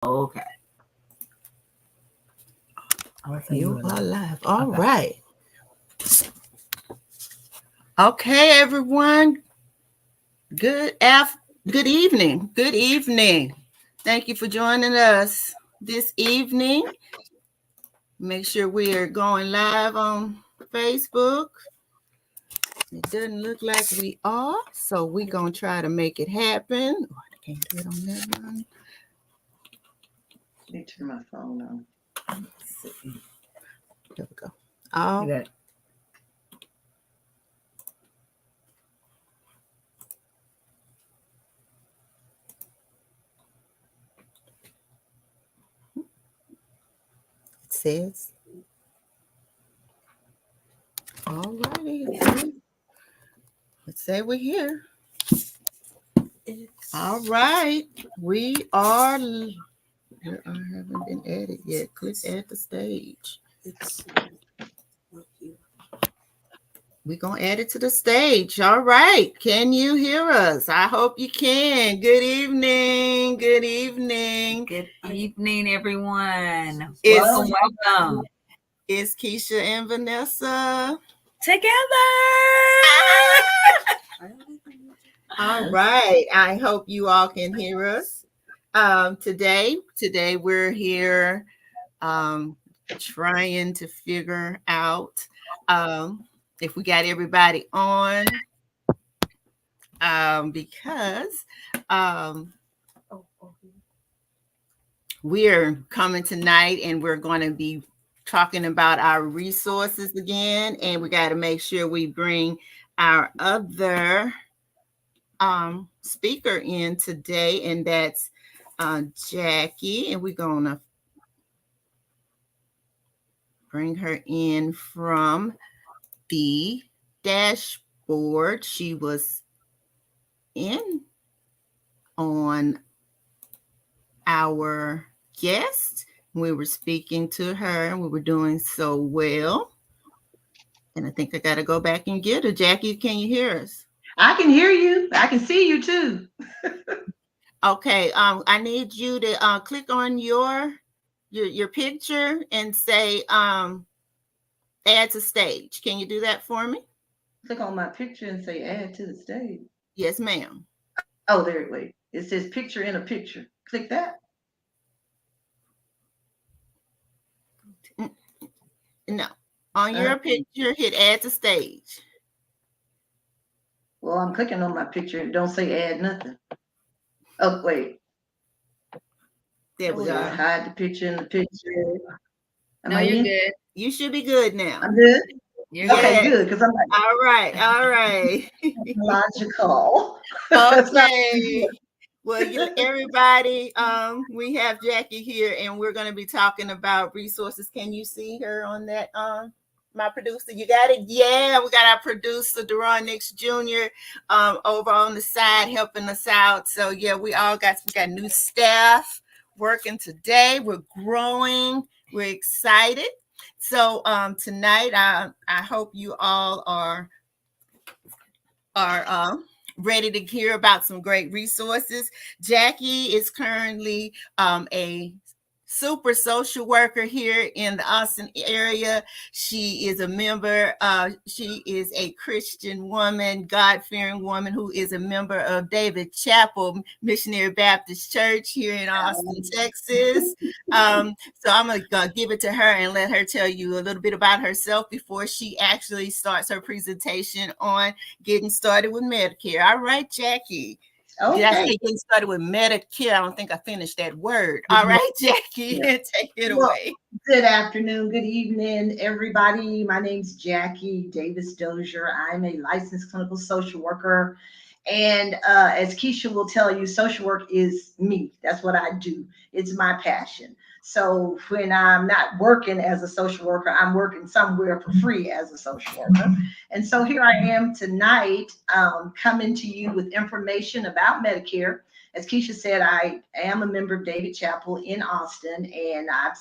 Okay. You are live. All Okay. right. Okay, everyone. Good evening. Good evening. Thank you for joining us this evening. Make sure we are going live on Facebook. It doesn't look like we are, so we're going to try to make it happen. Oh, I can't do it on that one. Let me turn my phone on. There we go. All You got it. says. All righty. Let's say we're here. All right. We are. Here I haven't been added yet. Click add the stage. We're going to add it to the stage. All right. Can you hear us? I hope you can. Good evening. Good evening. Good evening, everyone. It's, Welcome. It's Keisha and Vanessa. Together. All right. I hope you all can hear us. Today we're here trying to figure out if we got everybody on because we're coming tonight and we're going to be talking about our resources again, and we got to make sure we bring our other speaker in today, and that's Jackie, and we're going to bring her in from the dashboard. She was in on our guest. We were speaking to her and we were doing so well. And I think I got to go back and get her. Jackie, can you hear us? I can hear you. I can see you too. Okay. I need you to click on your picture and say add to stage. Can you do that for me? Click on my picture and say add to the stage. Yes, ma'am. Oh, there it wait. It says picture in a picture. Click that. No. On your picture, hit add to stage. Well, I'm clicking on my picture. Don't say add nothing. Oh, wait. There we go. Hide the picture in the picture. No, you're good. You should be good now. I'm good. You're okay, good. Because I'm like, all right. logical. Okay. Well, everybody, we have Jackie here, and we're going to be talking about resources. Can you see her on that? My producer, you got it? Yeah, we got our producer, Deron Nix Jr., over on the side helping us out. So, yeah, we got new staff working today. We're growing. We're excited. So, tonight, I hope you all are ready to hear about some great resources. Jackie is currently a super social worker here in the Austin area. She is a member. She is a Christian woman, God-fearing woman who is a member of David Chapel Missionary Baptist Church here in Austin, Texas. So I'm going to give it to her and let her tell you a little bit about herself before she actually starts her presentation on getting started with Medicare. All right, Jackie. Okay. Did I say getting started with Medicare? I don't think I finished that word. All right, Jackie, take it away. Good afternoon, good evening, everybody. My name's Jackie Davis Dozier. I'm a licensed clinical social worker. And as Keisha will tell you, social work is me. That's what I do. It's my passion. So when I'm not working as a social worker, I'm working somewhere for free as a social worker. And so here I am tonight, coming to you with information about Medicare. As Keisha said, I am a member of David Chapel in Austin, and I've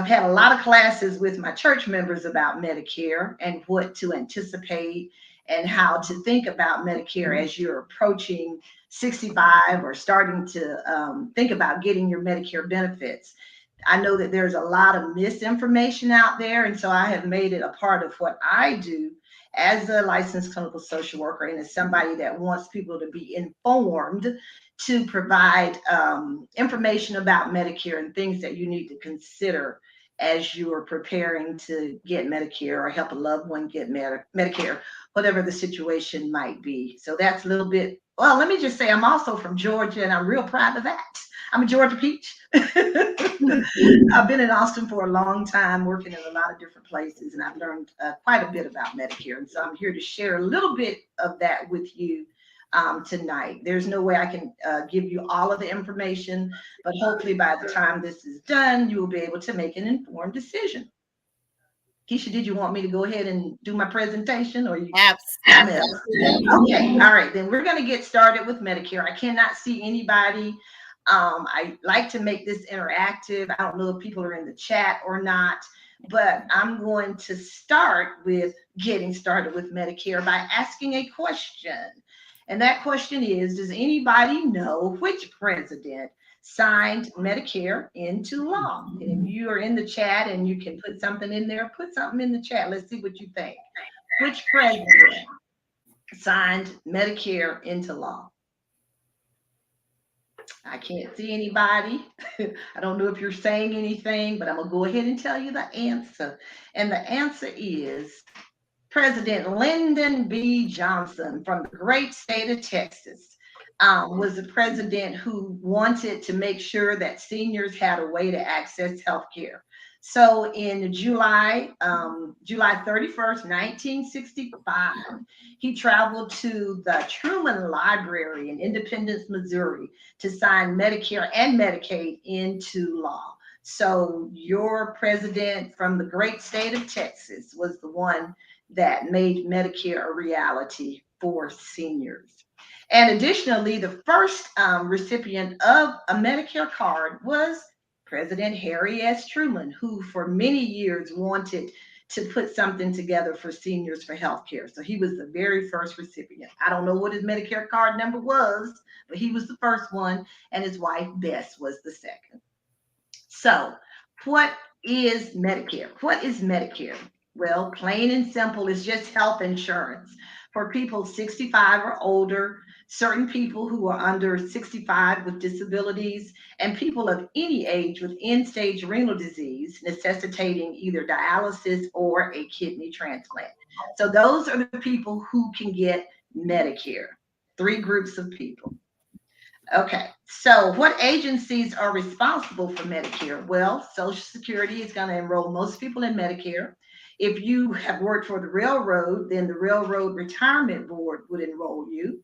had a lot of classes with my church members about Medicare and what to anticipate and how to think about Medicare as you're approaching 65 or starting to think about getting your Medicare benefits. I know that there's a lot of misinformation out there, and so I have made it a part of what I do as a licensed clinical social worker and as somebody that wants people to be informed, to provide information about Medicare and things that you need to consider as you are preparing to get Medicare or help a loved one get Medicare, whatever the situation might be. So that's a little bit. Well, let me just say I'm also from Georgia, and I'm real proud of that. I'm a Georgia peach. I've been in Austin for a long time, working in a lot of different places, and I've learned quite a bit about Medicare. And so I'm here to share a little bit of that with you tonight. There's no way I can give you all of the information, but hopefully by the time this is done, you will be able to make an informed decision. Keisha, did you want me to go ahead and do my presentation, or you? Absolutely. Okay, all right, then we're going to get started with Medicare. I cannot see anybody. I like to make this interactive. I don't know if people are in the chat or not, but I'm going to start with getting started with Medicare by asking a question. And that question is, does anybody know which president signed Medicare into law? And if you are in the chat and you can put something in there, put something in the chat. Let's see what you think. Which president signed Medicare into law? I can't see anybody. I don't know if you're saying anything, but I'm going to go ahead and tell you the answer. And the answer is President Lyndon B. Johnson from the great state of Texas. Was the president who wanted to make sure that seniors had a way to access health care. So in July 31st, 1965, he traveled to the Truman Library in Independence, Missouri, to sign Medicare and Medicaid into law. So your president from the great state of Texas was the one that made Medicare a reality for seniors. And additionally, the first recipient of a Medicare card was President Harry S. Truman, who for many years wanted to put something together for seniors for health care. So he was the very first recipient. I don't know what his Medicare card number was, but he was the first one, and his wife Bess was the second. So what is Medicare? What is Medicare? Well, plain and simple, it's just health insurance for people 65 or older, certain people who are under 65 with disabilities, and people of any age with end-stage renal disease necessitating either dialysis or a kidney transplant. So those are the people who can get Medicare. Three groups of people. Okay, so what agencies are responsible for Medicare? Well, Social Security is going to enroll most people in Medicare. If you have worked for the railroad, then the Railroad Retirement Board would enroll you.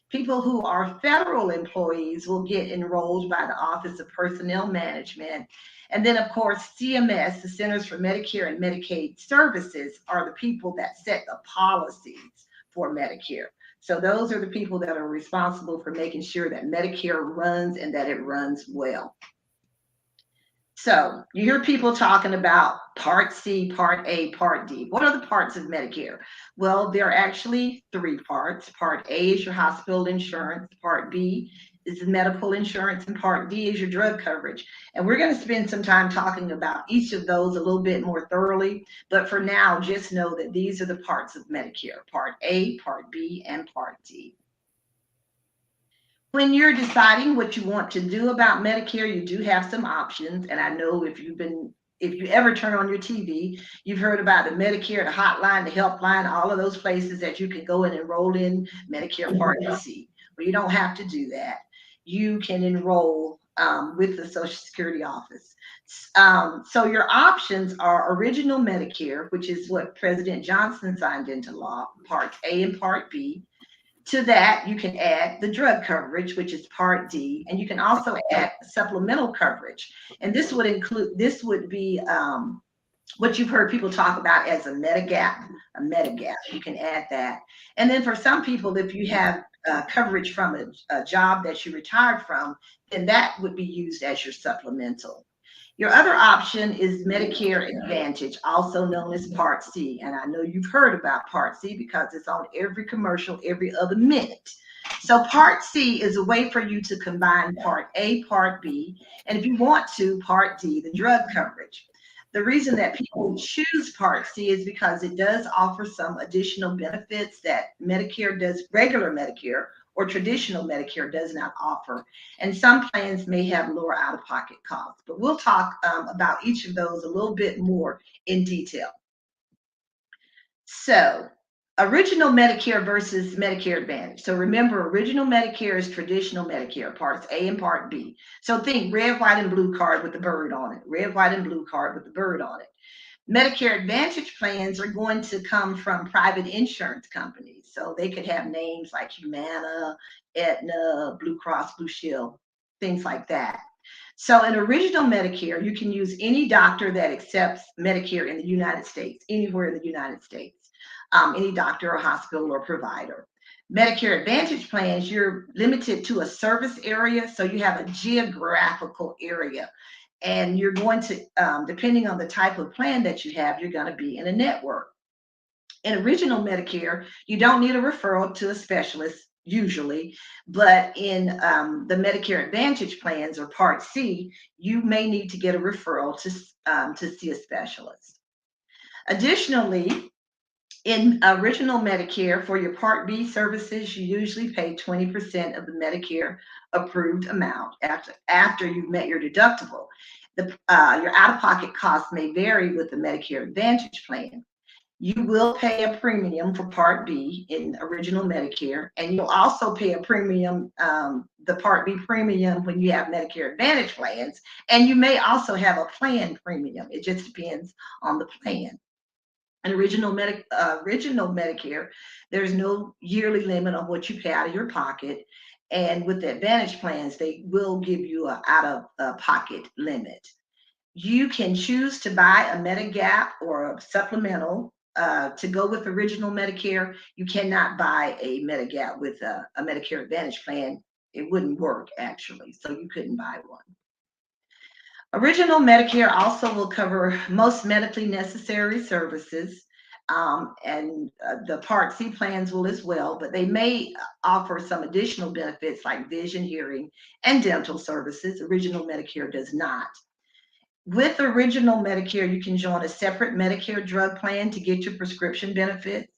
People who are federal employees will get enrolled by the Office of Personnel Management. And then, of course, CMS, the Centers for Medicare and Medicaid Services, are the people that set the policies for Medicare. So those are the people that are responsible for making sure that Medicare runs and that it runs well. So you hear people talking about Part C, Part A, Part D. What are the parts of Medicare? Well, there are actually three parts. Part A is your hospital insurance. Part B is the medical insurance, and Part D is your drug coverage. And we're going to spend some time talking about each of those a little bit more thoroughly. But for now, just know that these are the parts of Medicare: Part A, Part B, and Part D. When you're deciding what you want to do about Medicare, you do have some options. And I know if you ever turn on your TV, you've heard about the Medicare, the hotline, the helpline, all of those places that you can go and enroll in Medicare Part C. Well, you don't have to do that. You can enroll with the Social Security office. So your options are original Medicare, which is what President Johnson signed into law, Part A and Part B. To that, you can add the drug coverage, which is Part D, and you can also add supplemental coverage. And this would be what you've heard people talk about as a Medigap. You can add that. And then for some people, if you have coverage from a job that you retired from, then that would be used as your supplemental. Your other option is Medicare Advantage, also known as Part C. And I know you've heard about Part C because it's on every commercial every other minute. So Part C is a way for you to combine Part A, Part B, and if you want to, Part D, the drug coverage. The reason that people choose Part C is because it does offer some additional benefits that Medicare does, regular Medicare or traditional Medicare does not offer. And some plans may have lower out-of-pocket costs, but we'll talk about each of those a little bit more in detail. So, original Medicare versus Medicare Advantage. So remember, original Medicare is traditional Medicare, parts A and part B. So think red, white, and blue card with the bird on it. Red, white, and blue card with the bird on it. Medicare Advantage plans are going to come from private insurance companies. So they could have names like Humana, Aetna, Blue Cross Blue Shield, things like that. So in original Medicare, you can use any doctor that accepts Medicare in the United States, anywhere in the United States, any doctor or hospital or provider. Medicare Advantage plans, you're limited to a service area, so you have a geographical area. And you're going to, depending on the type of plan that you have, you're going to be in a network. In original Medicare, you don't need a referral to a specialist usually, but in the Medicare Advantage plans or Part C, you may need to get a referral to see a specialist. Additionally, in original Medicare, for your Part B services, you usually pay 20% of the Medicare approved amount after you've met your deductible. Your out-of-pocket costs may vary with the Medicare Advantage plan. You will pay a premium for Part B in original Medicare, and you'll also pay a premium, the Part B premium when you have Medicare Advantage plans, and you may also have a plan premium. It just depends on the plan. In original Medicare, there's no yearly limit on what you pay out of your pocket, and with the Advantage plans, they will give you an out-of-pocket limit. You can choose to buy a Medigap or a supplemental to go with original Medicare. You cannot buy a Medigap with a Medicare Advantage plan. It wouldn't work, actually, so you couldn't buy one. Original Medicare also will cover most medically necessary services, and the Part C plans will as well, but they may offer some additional benefits like vision, hearing, and dental services. Original Medicare does not. With original Medicare, you can join a separate Medicare drug plan to get your prescription benefits.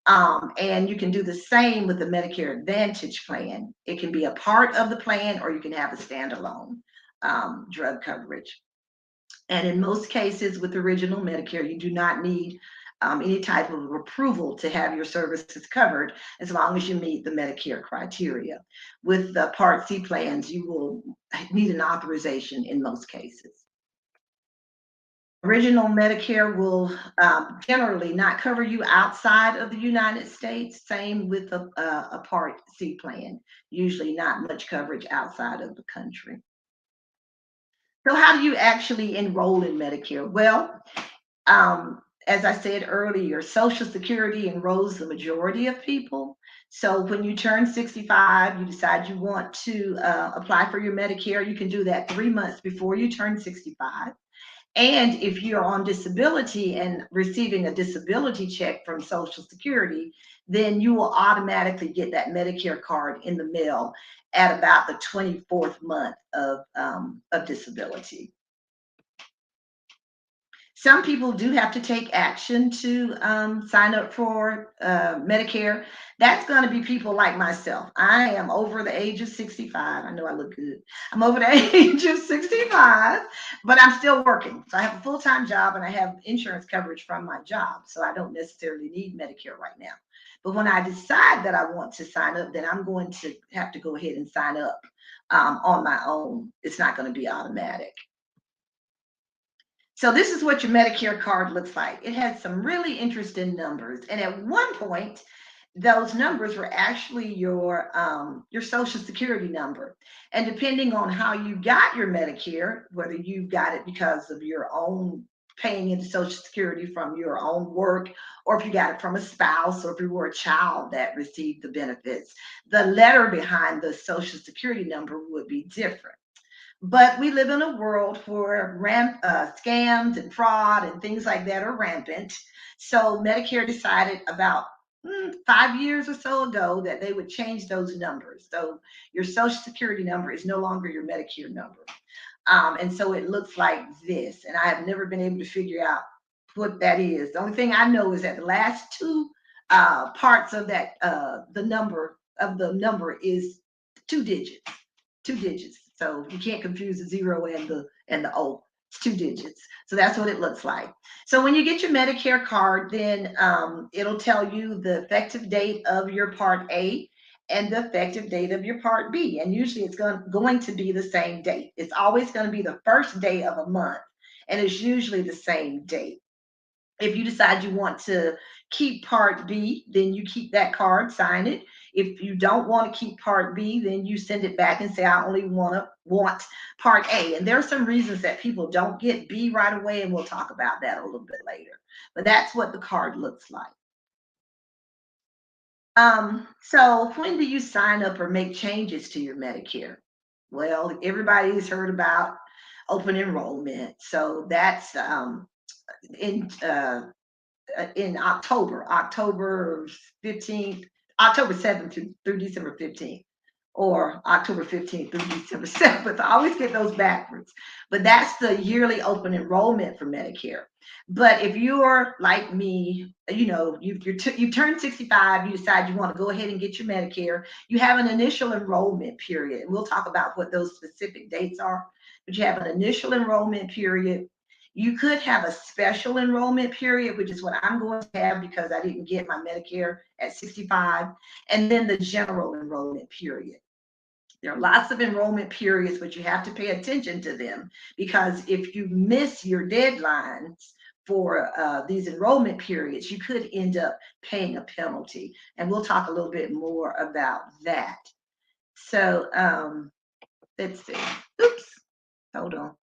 And you can do the same with the Medicare Advantage plan. It can be a part of the plan, or you can have a standalone drug coverage. And in most cases with original Medicare, you do not need any type of approval to have your services covered as long as you meet the Medicare criteria. With the Part C plans, you will need an authorization in most cases. Original Medicare will generally not cover you outside of the United States. Same with a Part C plan. Usually not much coverage outside of the country. So how do you actually enroll in Medicare? Well, as I said earlier, Social Security enrolls the majority of people. So when you turn 65, you decide you want to apply for your Medicare, you can do that 3 months before you turn 65. And if you're on disability and receiving a disability check from Social Security, then you will automatically get that Medicare card in the mail at about the 24th month of disability. Some people do have to take action to sign up for Medicare. That's going to be people like myself. I am over the age of 65. I know I look good. I'm over the age of 65, but I'm still working. So I have a full-time job and I have insurance coverage from my job. So I don't necessarily need Medicare right now. But when I decide that I want to sign up, then I'm going to have to go ahead and sign up on my own. It's not going to be automatic. So this is what your Medicare card looks like. It has some really interesting numbers. And at one point, those numbers were actually your Social Security number. And depending on how you got your Medicare, whether you got it because of your own paying into Social Security from your own work, or if you got it from a spouse, or if you were a child that received the benefits, the letter behind the Social Security number would be different. But we live in a world where scams and fraud and things like that are rampant. So Medicare decided about 5 years or so ago that they would change those numbers. So your social security number is no longer your Medicare number. And so it looks like this. And I have never been able to figure out what that is. The only thing I know is that the last two parts of that, the number is 2 digits, 2 digits. So you can't confuse the 0 and the O. It's 2 digits. So that's what it looks like. So when you get your Medicare card, then it'll tell you the effective date of your Part A and the effective date of your Part B. And usually it's going to be the same date. It's always going to be the first day of a month, and it's usually the same date. If you decide you want to keep Part B, then you keep that card, sign it. If you don't want to keep Part B, then you send it back and say, I only want Part A. And there are some reasons that people don't get B right away, and we'll talk about that a little bit later. But that's what the card looks like. So when do you sign up or make changes to your Medicare? Well, everybody's heard about open enrollment. So that's in October 15th, October 7th through December 15th, or October 15th through December 7th. I always get those backwards. But that's the yearly open enrollment for Medicare. But if you're like me, you know, you turn 65, you decide you want to go ahead and get your Medicare, you have an initial enrollment period. And we'll talk about what those specific dates are. But you have an initial enrollment period. You could have a special enrollment period, which is what I'm going to have because I didn't get my Medicare at 65, and then the general enrollment period. There are lots of enrollment periods, but you have to pay attention to them because if you miss your deadlines for these enrollment periods, you could end up paying a penalty. And we'll talk a little bit more about that. So let's see. Oops, hold on.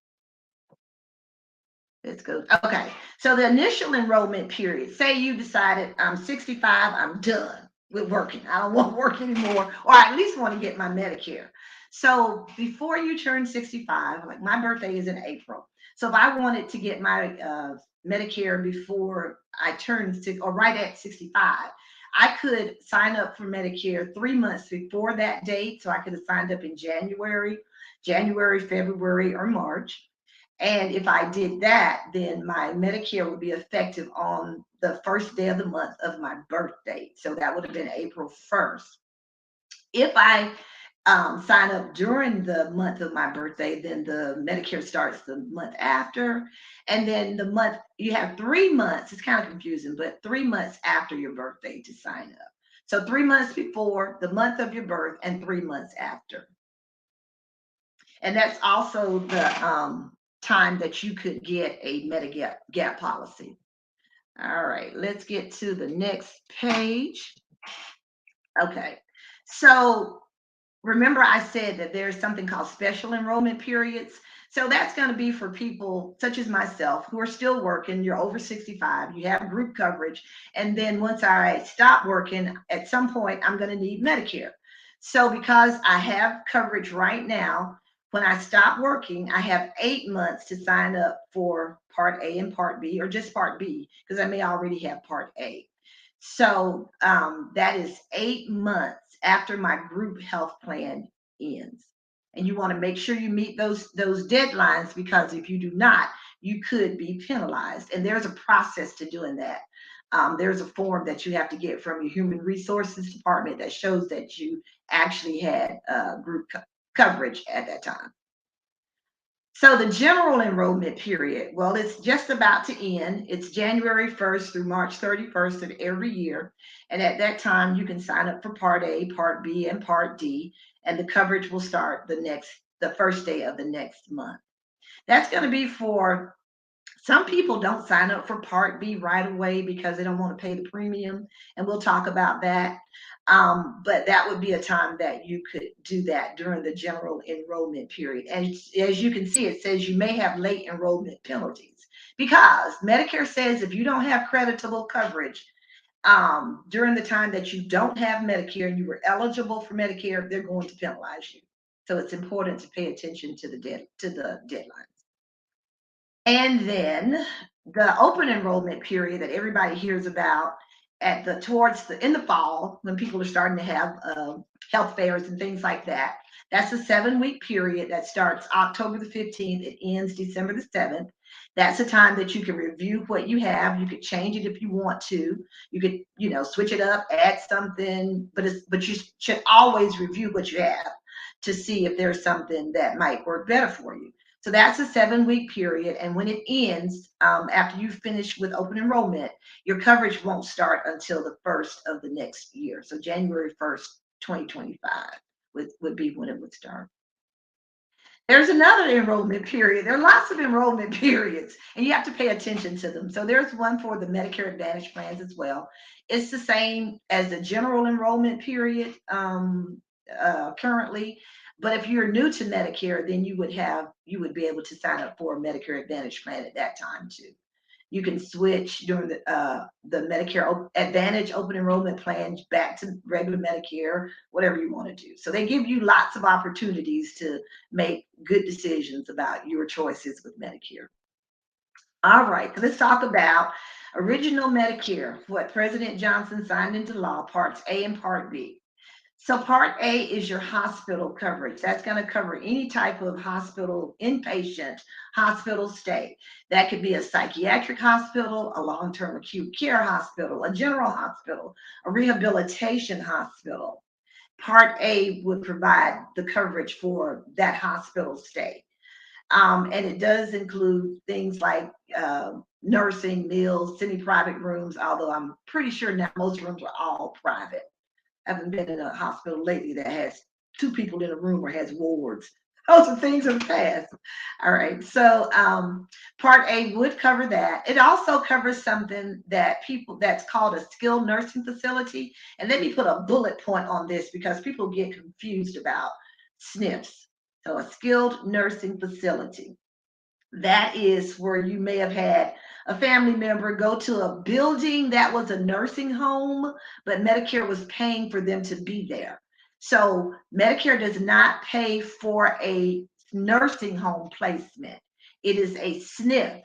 Let's go. Okay. So the initial enrollment period, say you decided I'm 65, I'm done with working. I don't want to work anymore, or I at least want to get my Medicare. So before you turn 65, like my birthday is in April. So if I wanted to get my Medicare before I turn or right at 65, I could sign up for Medicare 3 months before that date. So I could have signed up in January, February, or March. And if I did that, then my Medicare would be effective on the first day of the month of my birthday. So that would have been April 1st. If I sign up during the month of my birthday, then the Medicare starts the month after. And then the month, you have 3 months, it's kind of confusing, but 3 months after your birthday to sign up. So 3 months before, the month of your birth, and 3 months after. And that's also the time that you could get a Medigap policy. All right, let's get to the next page. Okay, so remember I said that there's something called special enrollment periods. So that's going to be for people such as myself who are still working. You're over 65, you have group coverage. And then once I stop working, at some point, I'm going to need Medicare. So because I have coverage right now, when I stop working, I have 8 months to sign up for Part A and Part B, or just Part B, because I may already have Part A. So that is 8 months after my group health plan ends. And you want to make sure you meet those deadlines, because if you do not, you could be penalized. And there's a process to doing that. There's a form that you have to get from your human resources department that shows that you actually had group coverage at that time. So the general enrollment period, well, it's just about to end. It's January 1st through March 31st of every year. And at that time, you can sign up for Part A, Part B, and Part D, and the coverage will start the first day of the next month. That's going to be for some people. Don't sign up for Part B right away because they don't want to pay the premium, and we'll talk about that. But that would be a time that you could do that during the general enrollment period. And as you can see, it says you may have late enrollment penalties, because Medicare says if you don't have creditable coverage during the time that you don't have Medicare and you were eligible for Medicare, they're going to penalize you. So it's important to pay attention to the deadlines. And then the open enrollment period that everybody hears about, in the fall, when people are starting to have health fairs and things like that. That's a 7-week period that starts October the 15th. It ends December the 7th. That's a time that you can review what you have. You could change it if you want to. You could, switch it up, add something, but you should always review what you have to see if there's something that might work better for you. So that's a 7-week period. And when it ends, after you finish with open enrollment, your coverage won't start until the first of the next year. So January 1st, 2025 would be when it would start. There's another enrollment period. There are lots of enrollment periods, and you have to pay attention to them. So there's one for the Medicare Advantage plans as well. It's the same as the general enrollment period currently. But if you're new to Medicare, then you would be able to sign up for a Medicare Advantage plan at that time too. You can switch during the Medicare Advantage open enrollment plan back to regular Medicare, whatever you want to do. So they give you lots of opportunities to make good decisions about your choices with Medicare. All right, let's talk about original Medicare, what President Johnson signed into law, Parts A and Part B. So Part A is your hospital coverage. That's going to cover any type of hospital, inpatient hospital stay. That could be a psychiatric hospital, a long-term acute care hospital, a general hospital, a rehabilitation hospital. Part A would provide the coverage for that hospital stay. And it does include things like nursing, meals, semi-private rooms, although I'm pretty sure now most rooms are all private. I haven't been in a hospital lately that has 2 people in a room or has wards. Those are things of the past. All right. So Part A would cover that. It also covers something that's called a skilled nursing facility. And let me put a bullet point on this because people get confused about SNFs. So a skilled nursing facility. That is where you may have had a family member go to a building that was a nursing home, but Medicare was paying for them to be there. So Medicare does not pay for a nursing home placement. It is a SNF.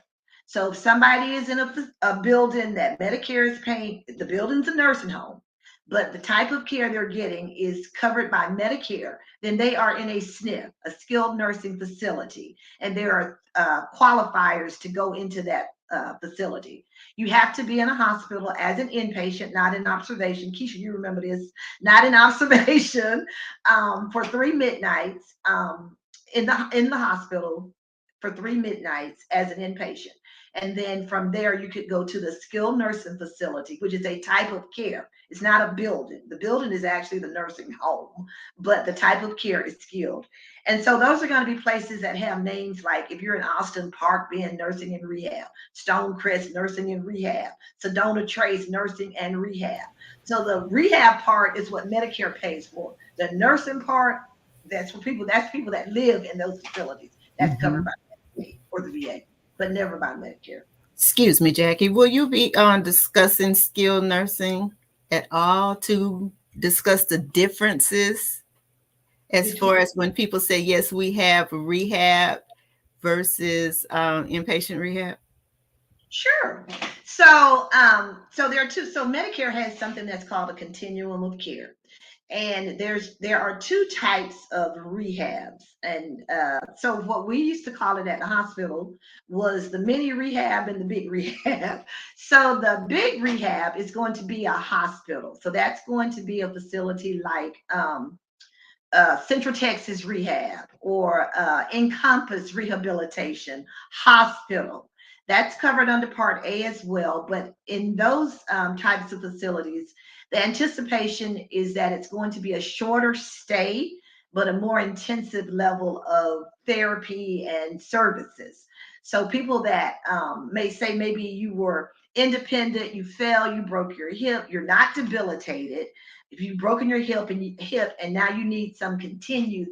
So if somebody is in a building that Medicare is paying, the building's a nursing home, but the type of care they're getting is covered by Medicare, then they are in a SNF, a skilled nursing facility. And there are qualifiers to go into that facility. You have to be in a hospital as an inpatient, not in observation. Keisha, you remember this, not in observation for 3 midnights in the hospital for 3 midnights as an inpatient. And then from there, you could go to the skilled nursing facility, which is a type of care. It's not a building. The building is actually the nursing home, but the type of care is skilled. And so those are going to be places that have names like, if you're in Austin, Park Bend Nursing and Rehab, Stonecrest Nursing and Rehab, Sedona Trace Nursing and Rehab. So the rehab part is what Medicare pays for. The nursing part, that's people that live in those facilities. That's covered by Medicaid or the VA, but never by Medicare. Excuse me, Jackie. Will you be discussing skilled nursing at all to discuss the differences as far as when people say, yes, we have rehab versus inpatient rehab? Sure. So there are 2. So Medicare has something that's called a continuum of care. And there are 2 types of rehabs. And so what we used to call it at the hospital was the mini rehab and the big rehab. So the big rehab is going to be a hospital. So that's going to be a facility like Central Texas Rehab or Encompass Rehabilitation Hospital. That's covered under Part A as well. But in those types of facilities, the anticipation is that it's going to be a shorter stay, but a more intensive level of therapy and services. So people that may say maybe you were independent, you fell, you broke your hip, you're not debilitated. If you've broken your hip and now you need some continued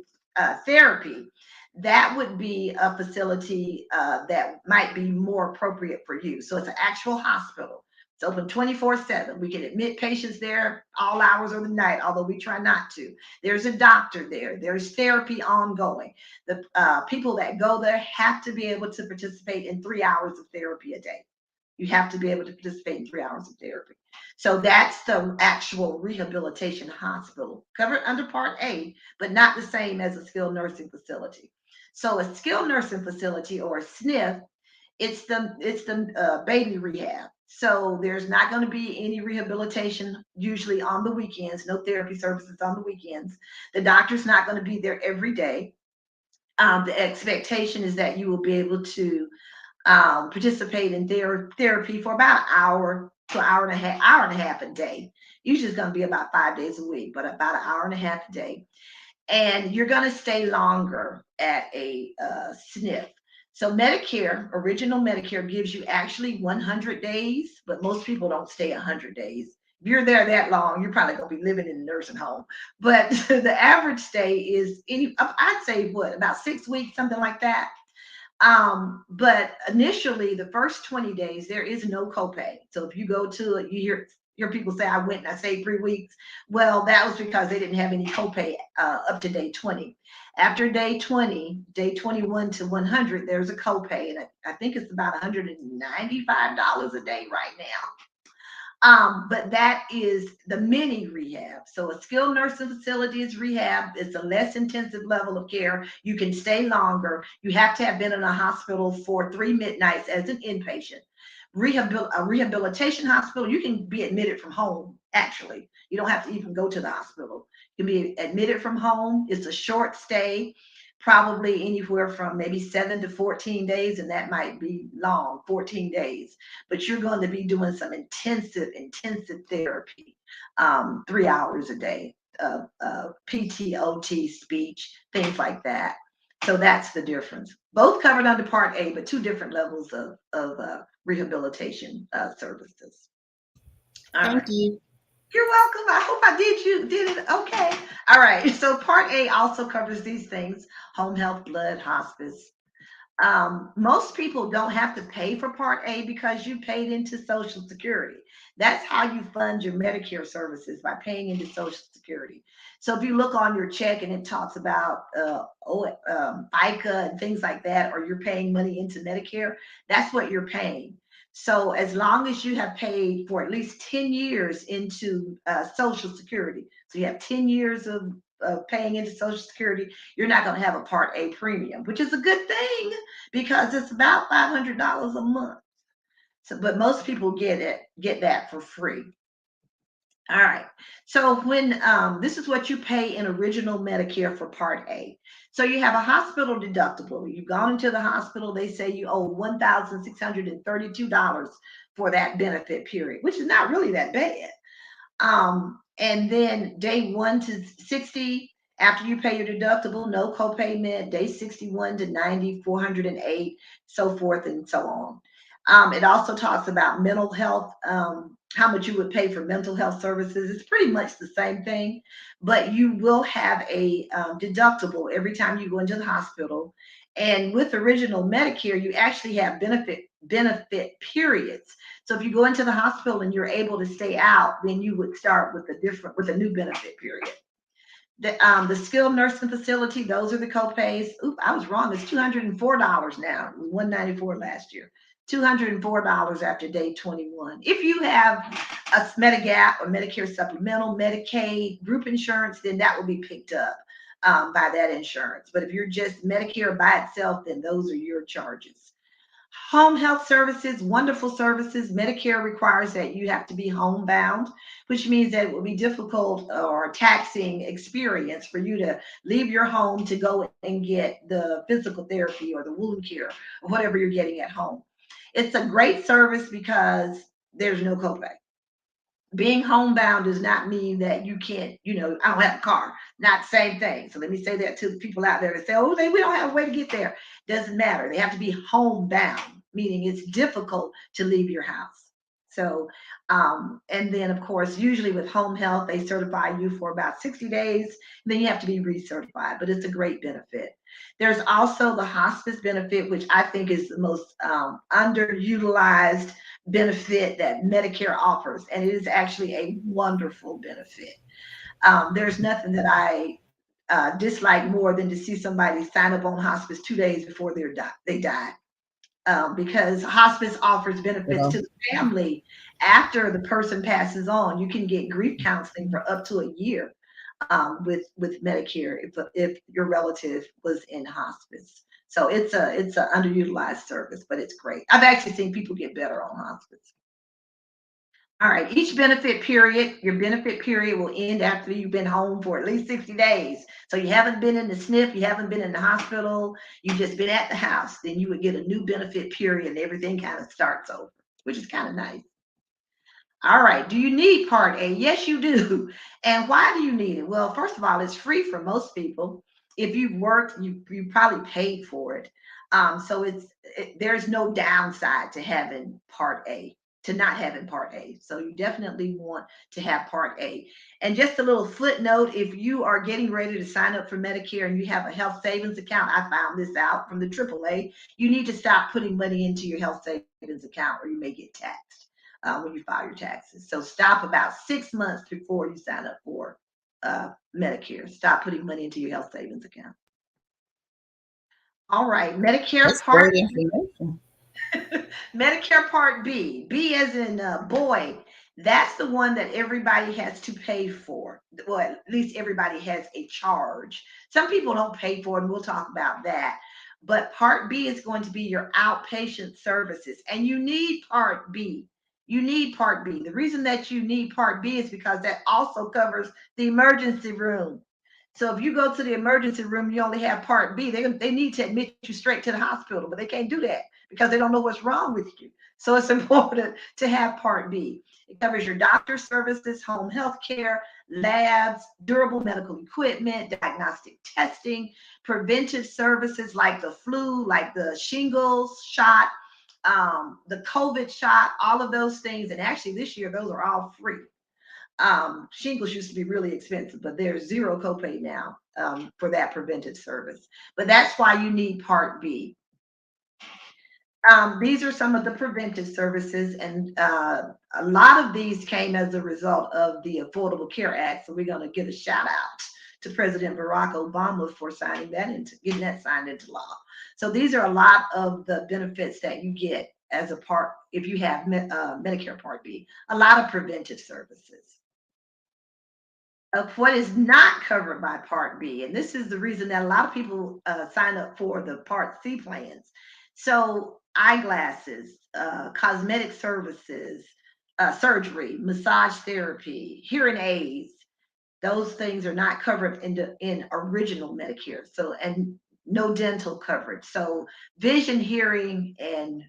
therapy, that would be a facility that might be more appropriate for you. So it's an actual hospital. It's open 24/7. We can admit patients there all hours of the night, although we try not to. There's a doctor there. There's therapy ongoing. The people that go there have to be able to participate in 3 hours of therapy a day. You have to be able to participate in 3 hours of therapy. So that's the actual rehabilitation hospital covered under Part A, but not the same as a skilled nursing facility. So a skilled nursing facility or a SNF, it's the baby rehab. So there's not going to be any rehabilitation usually on the weekends, no therapy services on the weekends. The doctor's not going to be there every day. The expectation is that you will be able to participate in therapy for about an hour to hour and a half a day. Usually it's going to be about 5 days a week, but about an hour and a half a day. And you're going to stay longer at a SNF. So Medicare, original Medicare gives you actually 100 days, but most people don't stay 100 days. If you're there that long, you're probably going to be living in a nursing home. But the average stay is I'd say what, about 6 weeks, something like that. But initially, the first 20 days, there is no copay. So if you go to it, you hear people say, I went and I stayed 3 weeks. Well, that was because they didn't have any copay up to day 20. After day 20, day 21 to 100, there's a copay. And I think it's about $195 a day right now. But that is the mini rehab. So a skilled nursing facility is rehab. It's a less intensive level of care. You can stay longer. You have to have been in a hospital for 3 midnights as an inpatient. A rehabilitation hospital, you can be admitted from home, actually. You don't have to even go to the hospital. You can be admitted from home. It's a short stay, probably anywhere from maybe 7 to 14 days, and that might be long, 14 days. But you're going to be doing some intensive therapy, 3 hours a day, PTOT, speech, things like that. So that's the difference. Both covered under Part A, but two different levels of rehabilitation services. Thank you. You're welcome. I hope I did it okay. All right. So Part A also covers these things: home health, blood, hospice. Most people don't have to pay for Part A because you paid into Social Security. That's how you fund your Medicare services, by paying into Social Security. So if you look on your check and it talks about FICA and things like that, or you're paying money into Medicare, that's what you're paying. So as long as you have paid for at least 10 years into Social Security, so you have 10 years of paying into Social Security, you're not going to have a Part A premium, which is a good thing because it's about $500 a month. So, but most people get that for free. All right. So when this is what you pay in original Medicare for Part A. So you have a hospital deductible. You've gone into the hospital. They say you owe $1,632 for that benefit period, which is not really that bad. And then day 1 to 60, after you pay your deductible, no copayment. Day 61 to 90, 408, so forth and so on. It also talks about mental health, how much you would pay for mental health services. It's pretty much the same thing, but you will have a deductible every time you go into the hospital. And with original Medicare, you actually have benefit periods. So if you go into the hospital and you're able to stay out, then you would start with a new benefit period. The skilled nursing facility, those are the copays. Oop, I was wrong. It's $204 now. It was $194 last year. $204 after day 21. If you have a Medigap or Medicare supplemental, Medicaid, group insurance, then that will be picked up by that insurance. But if you're just Medicare by itself, then those are your charges. Home health services, wonderful services. Medicare requires that you have to be homebound, which means that it will be difficult or taxing experience for you to leave your home to go and get the physical therapy or the wound care or whatever you're getting at home. It's a great service because there's no copay. Being homebound does not mean that you can't, I don't have a car. Not the same thing. So let me say that to the people out there that say, oh, we don't have a way to get there. Doesn't matter. They have to be homebound, meaning it's difficult to leave your house. So, and then of course, usually with home health, they certify you for about 60 days. Then you have to be recertified, but it's a great benefit. There's also the hospice benefit, which I think is the most underutilized benefit that Medicare offers. And it is actually a wonderful benefit. There's nothing that I dislike more than to see somebody sign up on hospice 2 days before they die. because hospice offers benefits Well, to the family after the person passes on. You can get grief counseling for up to a year with Medicare if your relative was in hospice. So it's a underutilized service, but it's great. I've actually seen people get better on hospice. All right, each benefit period, your benefit period will end after you've been home for at least 60 days. So you haven't been in the SNF, you haven't been in the hospital, you've just been at the house, then you would get a new benefit period and everything kind of starts over, which is kind of nice. All right. Do you need Part A? Yes, you do. And why do you need it? Well, first of all, it's free for most people. If you've worked, you probably paid for it. So there's no downside to having Part A, to not having Part A. So you definitely want to have Part A. And just a little footnote, if you are getting ready to sign up for Medicare and you have a health savings account, I found this out from the AAA, you need to stop putting money into your health savings account or you may get taxed when you file your taxes. So stop about 6 months before you sign up for Medicare. Stop putting money into your health savings account. All right, Medicare That's Part great information. Medicare Part B. B as in boy. That's the one that everybody has to pay for. Well, at least everybody has a charge. Some people don't pay for it, and we'll talk about that. But Part B is going to be your outpatient services, and you need Part B. You need Part B. The reason that you need Part B is because that also covers the emergency room. So if you go to the emergency room, you only have Part B. They need to admit you straight to the hospital, but they can't do that because they don't know what's wrong with you. So it's important to have Part B. It covers your doctor services, home health care, labs, durable medical equipment, diagnostic testing, preventive services like the flu, like the shingles shot, the COVID shot, all of those things. And actually, this year, those are all free. Shingles used to be really expensive, but there's zero copay now for that preventive service. But that's why you need Part B. These are some of the preventive services, and a lot of these came as a result of the Affordable Care Act. So we're going to give a shout out to President Barack Obama for signing that into getting that signed into law. So these are a lot of the benefits that you get as a part if you have Medicare Part B. A lot of preventive services. Of what is not covered by Part B, and this is the reason that a lot of people sign up for the Part C plans. So eyeglasses, cosmetic services, surgery, massage therapy, hearing aids, those things are not covered in original Medicare. So, and no dental coverage. So vision, hearing, and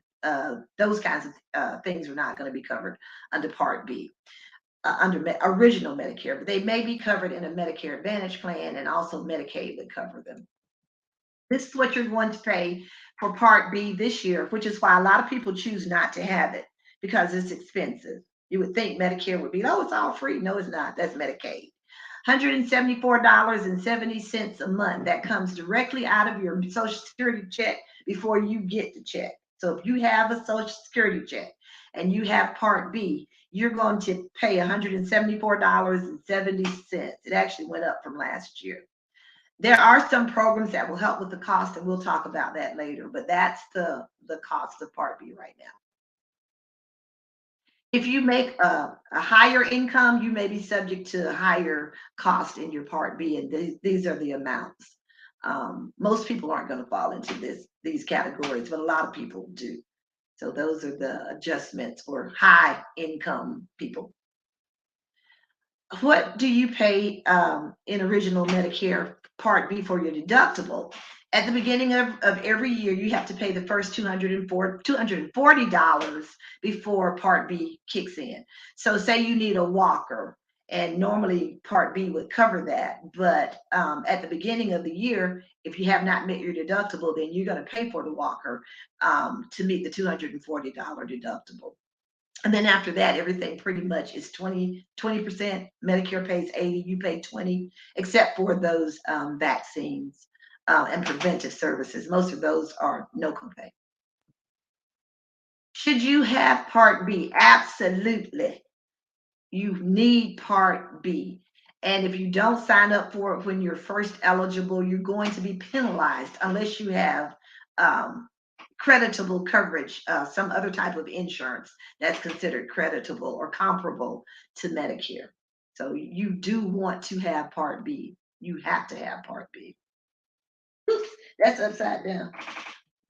those kinds of things are not going to be covered under Part B. Under original Medicare, but they may be covered in a Medicare Advantage plan, and also Medicaid would cover them. This is what you're going to pay for Part B this year, which is why a lot of people choose not to have it because it's expensive. You would think Medicare would be, oh, it's all free. No, it's not. That's Medicaid. $174.70 a month. That comes directly out of your Social Security check before you get the check. So if you have a Social Security check and you have Part B, you're going to pay $174.70. It actually went up from last year. There are some programs that will help with the cost, and we'll talk about that later, but that's the cost of Part B right now. If you make a higher income, you may be subject to a higher cost in your Part B, and these are the amounts. Most people aren't going to fall into these categories, but a lot of people do. So those are the adjustments for high income people. What do you pay in original Medicare Part B for your deductible? At the beginning of every year, you have to pay the first $240 before Part B kicks in. So say you need a walker, and normally Part B would cover that. But at the beginning of the year, if you have not met your deductible, then you're going to pay for the walker to meet the $240 deductible. And then after that, everything pretty much is 20%. Medicare pays 80, you pay 20, except for those vaccines and preventive services. Most of those are no copay. Should you have Part B? Absolutely. You need Part B. And if you don't sign up for it when you're first eligible, you're going to be penalized unless you have creditable coverage, some other type of insurance that's considered creditable or comparable to Medicare. So you do want to have Part B. You have to have Part B. Oops, that's upside down.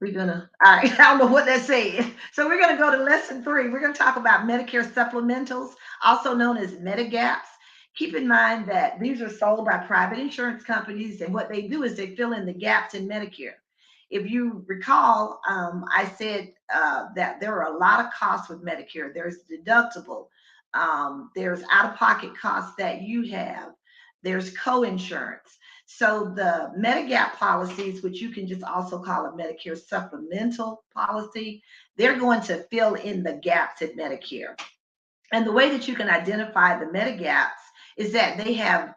We're gonna, I don't know what that said. So we're gonna go to lesson 3. We're gonna talk about Medicare supplementals, also known as Medigaps. Keep in mind that these are sold by private insurance companies, and what they do is they fill in the gaps in Medicare. If you recall, I said that there are a lot of costs with Medicare. There's deductible, there's out-of-pocket costs that you have, there's co-insurance. So the Medigap policies, which you can just also call a Medicare supplemental policy, they're going to fill in the gaps at Medicare. And the way that you can identify the Medigaps is that they have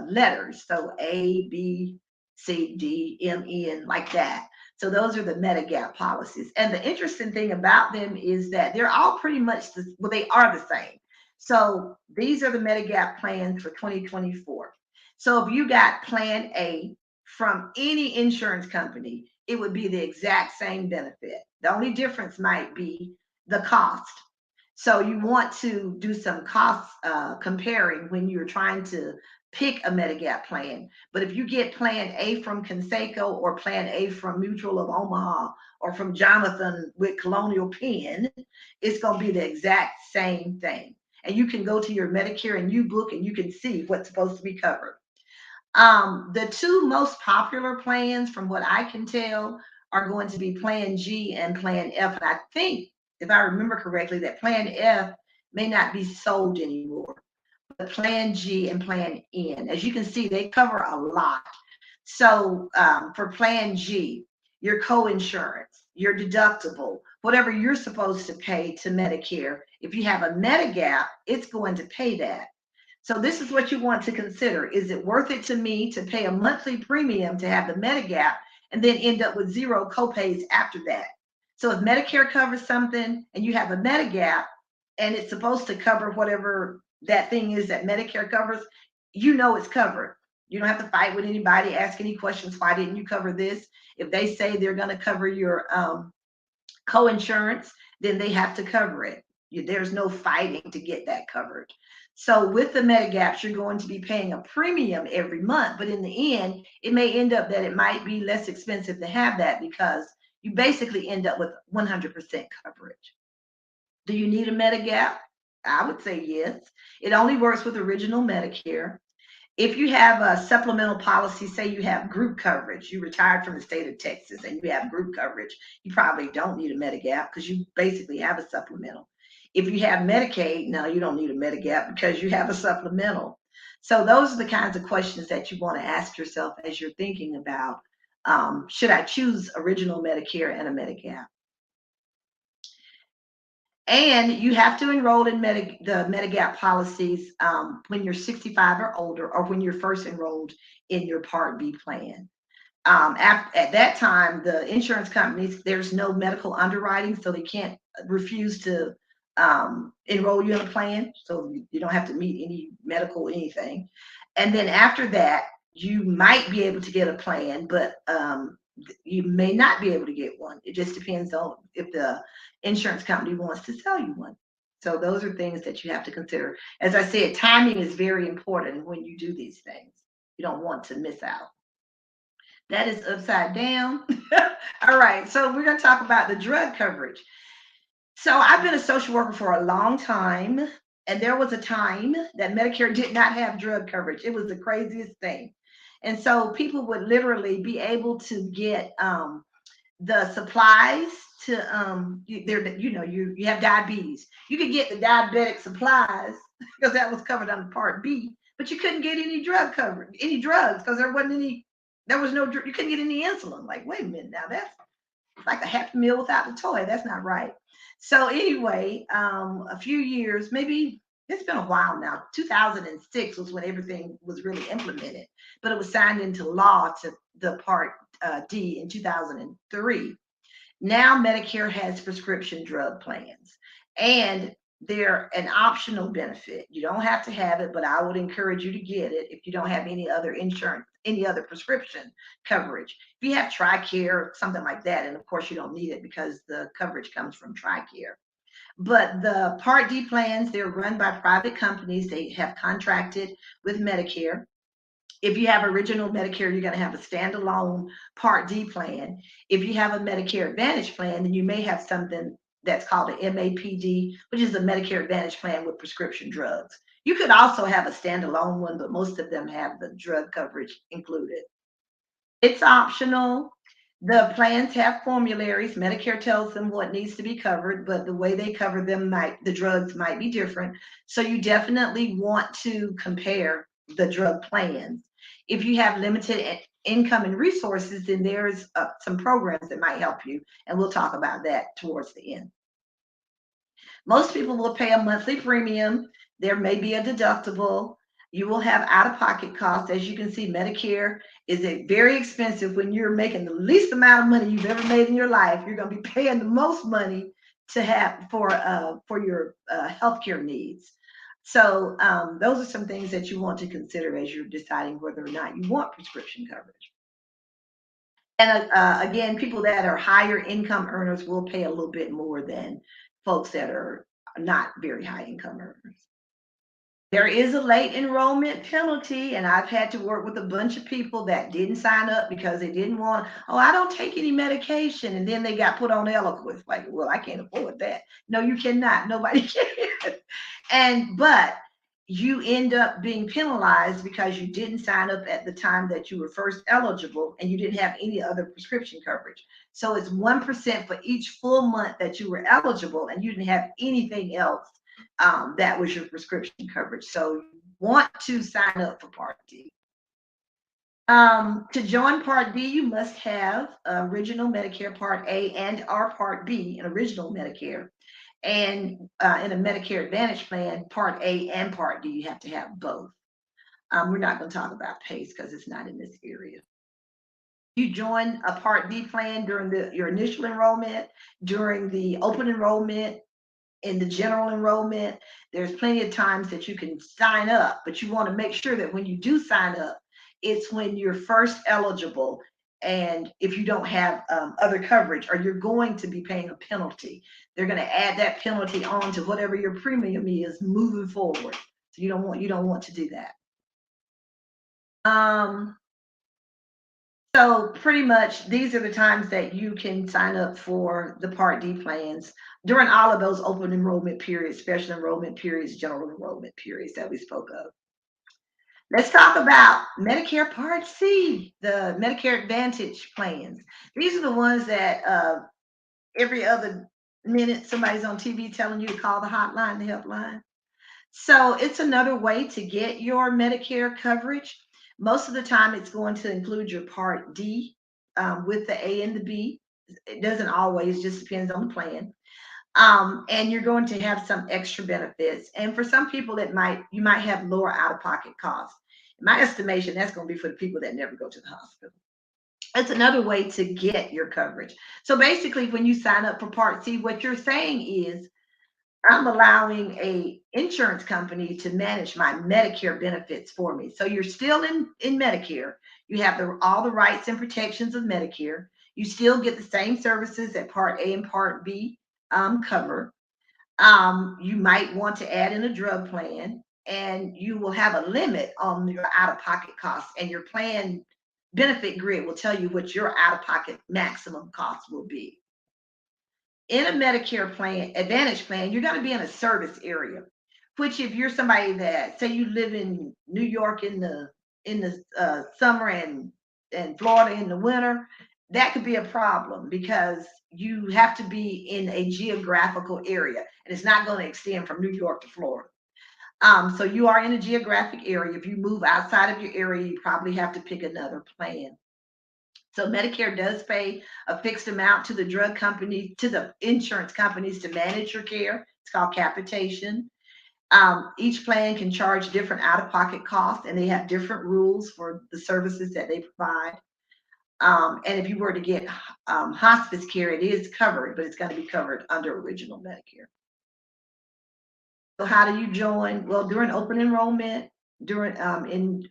letters, so A, B, C, D, M, N, like that. So those are the Medigap policies. And the interesting thing about them is that they're all pretty much, well, they are the same. So these are the Medigap plans for 2024. So if you got Plan A from any insurance company, it would be the exact same benefit. The only difference might be the cost. So you want to do some cost comparing when you're trying to pick a Medigap plan. But if you get Plan A from Conseco or Plan A from Mutual of Omaha or from Jonathan with Colonial Penn, it's going to be the exact same thing. And you can go to your Medicare and U book and you can see what's supposed to be covered. The two most popular plans, from what I can tell, are going to be Plan G and Plan F. And I think, if I remember correctly, that Plan F may not be sold anymore. But Plan G and Plan N, as you can see, they cover a lot. So for Plan G, your co-insurance, your deductible, whatever you're supposed to pay to Medicare, if you have a Medigap, it's going to pay that. So this is what you want to consider. Is it worth it to me to pay a monthly premium to have the Medigap and then end up with zero copays after that? So if Medicare covers something and you have a Medigap and it's supposed to cover whatever that thing is that Medicare covers, you know it's covered. You don't have to fight with anybody, ask any questions. Why didn't you cover this? If they say they're going to cover your co-insurance, then they have to cover it. There's no fighting to get that covered. So with the Medigaps, you're going to be paying a premium every month, but in the end, it may end up that it might be less expensive to have that because you basically end up with 100% coverage. Do you need a Medigap? I would say yes. It only works with original Medicare. If you have a supplemental policy, say you have group coverage, you retired from the state of Texas and you have group coverage, you probably don't need a Medigap because you basically have a supplemental. If you have Medicaid, no, you don't need a Medigap because you have a supplemental. So those are the kinds of questions that you want to ask yourself as you're thinking about, should I choose original Medicare and a Medigap? And you have to enroll in the Medigap policies when you're 65 or older, or when you're first enrolled in your Part B plan. At that time, the insurance companies, there's no medical underwriting, so they can't refuse to enroll you in a plan. So you don't have to meet any medical anything. And then after that, you might be able to get a plan, but you may not be able to get one. It just depends on if the insurance company wants to sell you one. So those are things that you have to consider. As I said, timing is very important when you do these things. You don't want to miss out. That is upside down. All right, so we're going to talk about the drug coverage. So I've been a social worker for a long time, and there was a time that Medicare did not have drug coverage. It was the craziest thing. And so people would literally be able to get the supplies to you have diabetes. You could get the diabetic supplies because that was covered under Part B, but you couldn't get any drug coverage, any drugs, because there was no, you couldn't get any insulin. Like, wait a minute, now that's like a Happy Meal without the toy. That's not right. So anyway, a few years, maybe it's been a while now. 2006 was when everything was really implemented, but it was signed into law to the Part D in 2003. Now Medicare has prescription drug plans, and They're an optional benefit. You don't have to have it, but I would encourage you to get it if you don't have any other insurance, any other prescription coverage. If you have TRICARE or something like that, and of course you don't need it because the coverage comes from TRICARE. But the Part D plans, they're run by private companies. They have contracted with Medicare. If you have original Medicare, you're going to have a standalone Part D plan. If you have a Medicare Advantage plan, then you may have something that's called an MAPD, which is a Medicare Advantage plan with prescription drugs. You could also have a standalone one, but most of them have the drug coverage included. It's optional. The plans have formularies. Medicare tells them what needs to be covered, but the way they cover them the drugs might be different. So you definitely want to compare the drug plans. If you have limited income and resources, then there's some programs that might help you, and we'll talk about that towards the end. Most people will pay a monthly premium. There may be a deductible. You will have out-of-pocket costs. As you can see, Medicare is very expensive when you're making the least amount of money you've ever made in your life. You're going to be paying the most money to have for your healthcare needs. So those are some things that you want to consider as you're deciding whether or not you want prescription coverage. And again, people that are higher income earners will pay a little bit more than folks that are not very high income earners. There is a late enrollment penalty, and I've had to work with a bunch of people that didn't sign up because they didn't want, oh, I don't take any medication, and then they got put on Eliquis. Like, well, I can't afford that. No, you cannot. Nobody can. But you end up being penalized because you didn't sign up at the time that you were first eligible and you didn't have any other prescription coverage. So it's 1% for each full month that you were eligible and you didn't have anything else that was your prescription coverage. So you want to sign up for Part D. To join Part B, you must have original Medicare Part A and or Part B, an original Medicare. And in a Medicare Advantage plan, Part A and Part D, you have to have both. We're not going to talk about PACE because it's not in this area. You join a Part D plan during your initial enrollment, during the open enrollment, in the general enrollment. There's plenty of times that you can sign up, but you want to make sure that when you do sign up, it's when you're first eligible. And if you don't have other coverage, or you're going to be paying a penalty, they're going to add that penalty on to whatever your premium is moving forward. So you don't want to do that. So pretty much these are the times that you can sign up for the Part D plans during all of those open enrollment periods, special enrollment periods, general enrollment periods that we spoke of. Let's talk about Medicare Part C, the Medicare Advantage plans. These are the ones that every other minute somebody's on TV telling you to call the hotline, the helpline. So it's another way to get your Medicare coverage. Most of the time, it's going to include your Part D with the A and the B. It doesn't always, just depends on the plan. And you're going to have some extra benefits. And for some people, you might have lower out-of-pocket costs. In my estimation, that's going to be for the people that never go to the hospital. It's another way to get your coverage. So basically, when you sign up for Part C, what you're saying is, I'm allowing a insurance company to manage my Medicare benefits for me. So you're still in Medicare. You have all the rights and protections of Medicare. You still get the same services that Part A and Part B cover. You might want to add in a drug plan, and you will have a limit on your out-of-pocket costs, and your plan benefit grid will tell you what your out-of-pocket maximum cost will be. In a Medicare plan, Advantage plan, you're going to be in a service area, which if you're somebody that, say you live in New York in the summer and Florida in the winter, that could be a problem because you have to be in a geographical area, and it's not going to extend from New York to Florida. So you are in a geographic area. If you move outside of your area, you probably have to pick another plan. So Medicare does pay a fixed amount to the drug company, to the insurance companies to manage your care. It's called capitation. Each plan can charge different out-of-pocket costs, and they have different rules for the services that they provide. And if you were to get hospice care, it is covered, but it's going to be covered under original Medicare. So how do you join? Well, during open enrollment, during in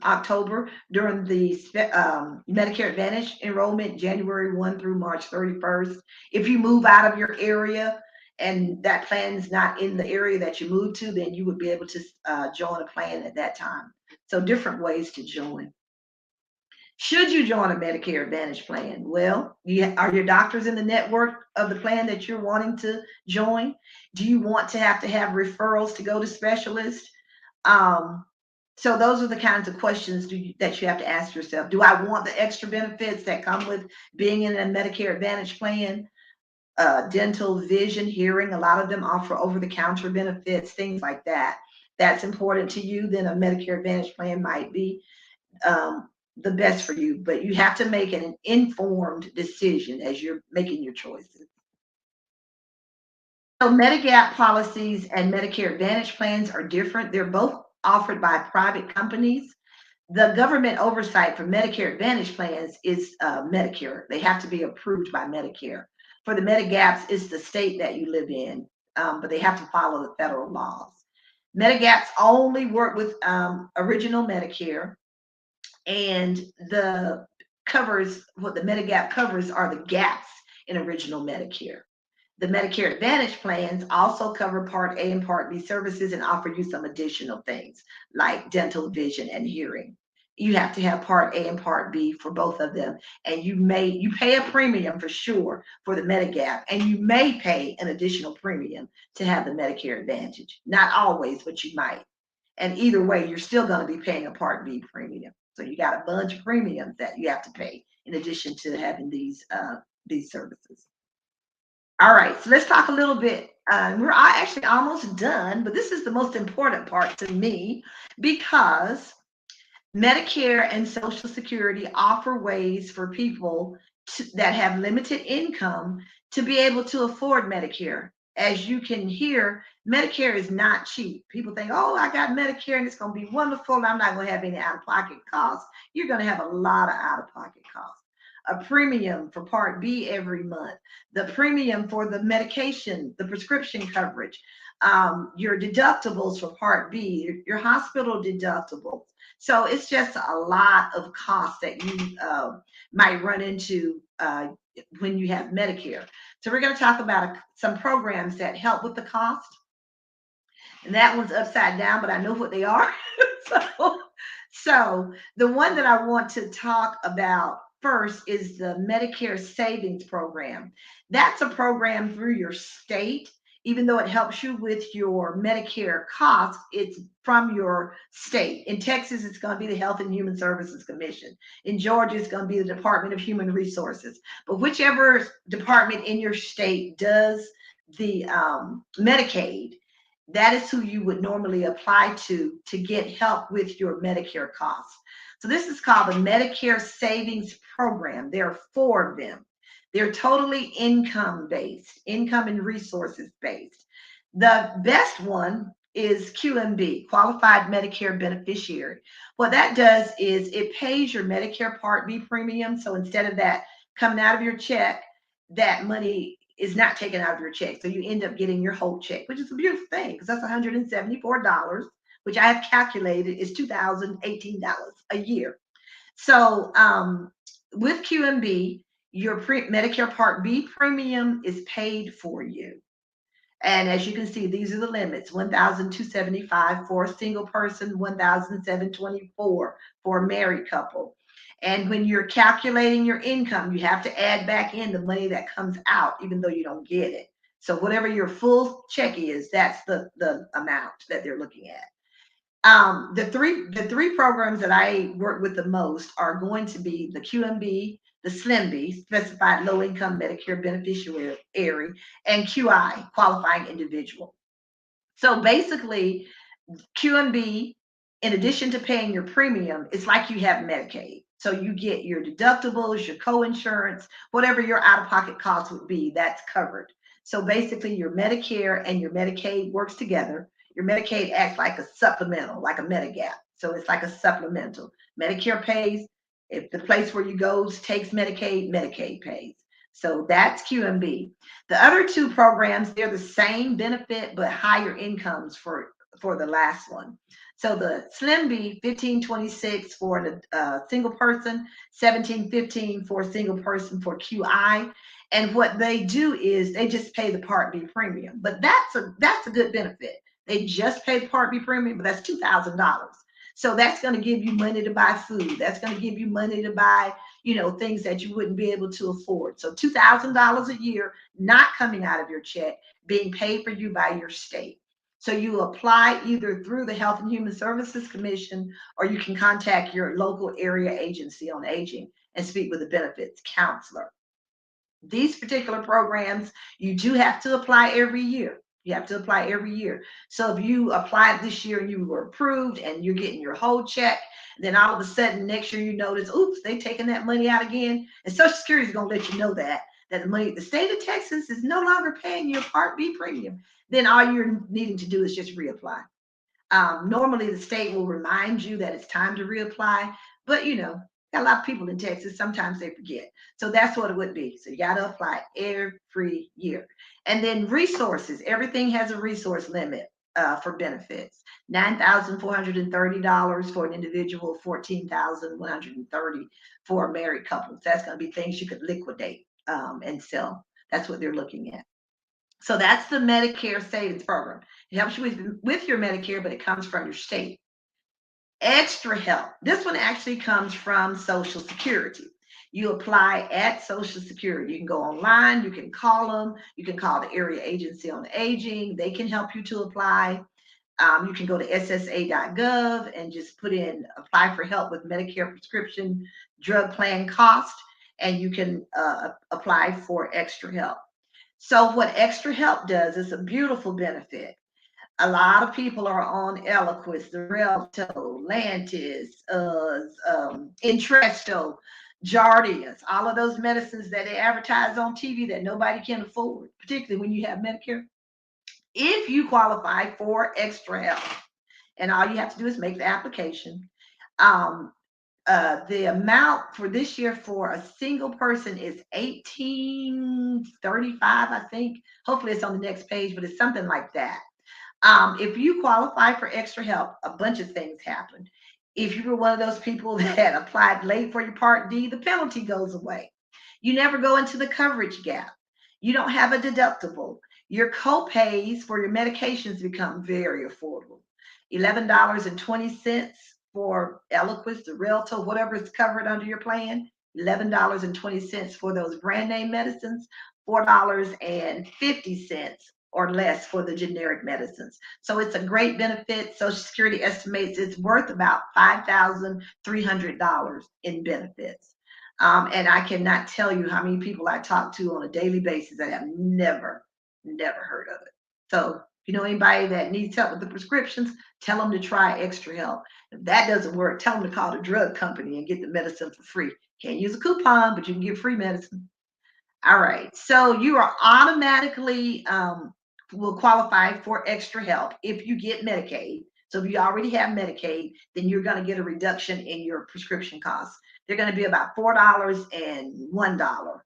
October, during the Medicare Advantage enrollment, January 1 through March 31st. If you move out of your area and that plan is not in the area that you moved to, then you would be able to join a plan at that time. So different ways to join. Should you join a Medicare Advantage plan? Well, are your doctors in the network of the plan that you're wanting to join? Do you want to have referrals to go to specialists? Um, so those are the kinds of questions that you have to ask yourself. Do I want the extra benefits that come with being in a Medicare Advantage plan? Dental, vision, hearing, a lot of them offer over-the-counter benefits, things like that. That's important to you, then a Medicare Advantage plan might be the best for you, but you have to make an informed decision as you're making your choices. So Medigap policies and Medicare Advantage plans are different. They're both offered by private companies. The government oversight for Medicare Advantage plans is Medicare. They have to be approved by Medicare. For the Medigaps, it's the state that you live in, but they have to follow the federal laws. Medigaps only work with original Medicare, and what the Medigap covers are the gaps in original Medicare. The Medicare Advantage plans also cover Part A and Part B services and offer you some additional things like dental, vision, and hearing. You have to have Part A and Part B for both of them, and you pay a premium for sure for the Medigap, and you may pay an additional premium to have the Medicare Advantage. Not always, but you might. And either way, you're still going to be paying a Part B premium. So you got a bunch of premiums that you have to pay in addition to having these services. All right, so let's talk a little bit. We're actually almost done, but this is the most important part to me because Medicare and Social Security offer ways for people that have limited income to be able to afford Medicare. As you can hear, Medicare is not cheap. People think, oh, I got Medicare and it's going to be wonderful. And I'm not going to have any out of pocket costs. You're going to have a lot of out of pocket costs. A premium for Part B every month, the premium for the medication, the prescription coverage, your deductibles for Part B, your hospital deductibles. So it's just a lot of costs that you might run into when you have Medicare. So we're going to talk about some programs that help with the cost. And that one's upside down, but I know what they are. so the one that I want to talk about first is the Medicare Savings Program. That's a program through your state. Even though it helps you with your Medicare costs, it's from your state. In Texas, it's going to be the Health and Human Services Commission. In Georgia, it's going to be the Department of Human Resources. But whichever department in your state does the Medicaid, that is who you would normally apply to get help with your Medicare costs. So this is called the Medicare Savings Program. There are 4 of them. They're totally income-based, income and resources based. The best one is QMB, Qualified Medicare Beneficiary. What that does is it pays your Medicare Part B premium. So instead of that coming out of your check, that money is not taken out of your check. So you end up getting your whole check, which is a beautiful thing because that's $174, which I have calculated is $2,018 a year. So with QMB, your Medicare Part B premium is paid for you. And as you can see, these are the limits: $1,275 for a single person, $1,724 for a married couple. And when you're calculating your income, you have to add back in the money that comes out, even though you don't get it. So whatever your full check is, that's the amount that they're looking at. The three programs that I work with the most are going to be the QMB, the SLIMB, Specified Low Income Medicare Beneficiary, and QI, Qualifying Individual. So basically, QMB, in addition to paying your premium, it's like you have Medicaid. So you get your deductibles, your co-insurance, whatever your out-of-pocket costs would be, that's covered. So basically, your Medicare and your Medicaid works together. Your Medicaid acts like a supplemental, like a Medigap. So it's like a supplemental. Medicare pays. If the place where you go takes Medicaid, Medicaid pays. So that's QMB. The other two programs, they're the same benefit but higher incomes for the last one. So the Slim B, 1526 for a single person, 1715 for a single person for QI. And what they do is they just pay the Part B premium. But that's a good benefit. They just pay the Part B premium, but that's $2,000. So that's going to give you money to buy food. That's going to give you money to buy, things that you wouldn't be able to afford. So $2,000 a year, not coming out of your check, being paid for you by your state. So you apply either through the Health and Human Services Commission, or you can contact your local area agency on aging and speak with a benefits counselor. These particular programs, you do have to apply every year. You have to apply every year. So if you applied this year and you were approved and you're getting your whole check, then all of a sudden next year you notice, oops, they taking that money out again. And Social Security is going to let you know that the state of Texas is no longer paying your Part B premium. Then all you're needing to do is just reapply. Normally the state will remind you that it's time to reapply, but got a lot of people in Texas, sometimes they forget. So that's what it would be. So you got to apply every year. And then resources, everything has a resource limit for benefits. $9,430 for an individual, $14,130 for a married couple. So that's going to be things you could liquidate and sell. That's what they're looking at. So that's the Medicare Savings Program. It helps you with your Medicare, but it comes from your state. Extra help. This one actually comes from Social Security. You apply at Social Security. You can go online, you can call them, you can call the area agency on aging. They can help you to apply. You can go to ssa.gov and just put in apply for help with Medicare prescription drug plan cost, and you can apply for extra help. So what extra help does is a beautiful benefit. A lot of people are on Eliquis, Xarelto, Lantus, Entresto, Jardiance, all of those medicines that they advertise on TV that nobody can afford, particularly when you have Medicare. If you qualify for extra help, and all you have to do is make the application, the amount for this year for a single person is $1,835, I think. Hopefully it's on the next page, but it's something like that. If you qualify for extra help, a bunch of things happen. If you were one of those people that applied late for your Part D, the penalty goes away. You never go into the coverage gap. You don't have a deductible. Your co-pays for your medications become very affordable. $11.20 for Eliquis, Xarelto, whatever is covered under your plan. $11.20 for those brand name medicines. $4.50 or less for the generic medicines. So it's a great benefit. Social Security estimates it's worth about $5,300 in benefits. And I cannot tell you how many people I talk to on a daily basis that have never heard of it. So if you know anybody that needs help with the prescriptions, tell them to try extra help. If that doesn't work, tell them to call the drug company and get the medicine for free. Can't use a coupon, but you can get free medicine. All right, so you are automatically will qualify for extra help if you get Medicaid. So if you already have Medicaid, then you're going to get a reduction in your prescription costs. They're going to be about $4 and $1.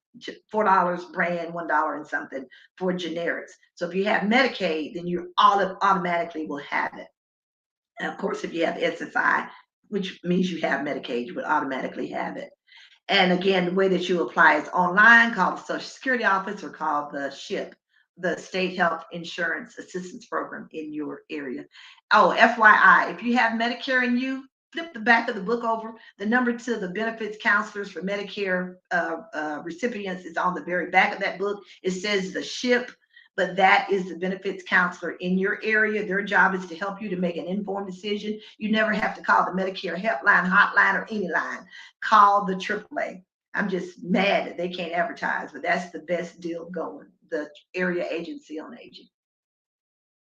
$4 brand, $1 and something for generics. So if you have Medicaid, then you automatically will have it. And of course, if you have SSI, which means you have Medicaid, you would automatically have it. And again, the way that you apply is online, call the Social Security office or call the SHIP, the State Health Insurance Assistance Program in your area. Oh, FYI, if you have Medicare and you flip the back of the book over, the number to the benefits counselors for Medicare recipients is on the very back of that book. It says the SHIP, but that is the benefits counselor in your area. Their job is to help you to make an informed decision. You never have to call the Medicare helpline, hotline, or any line. Call the AAA. I'm just mad that they can't advertise, but that's the best deal going, the area agency on aging.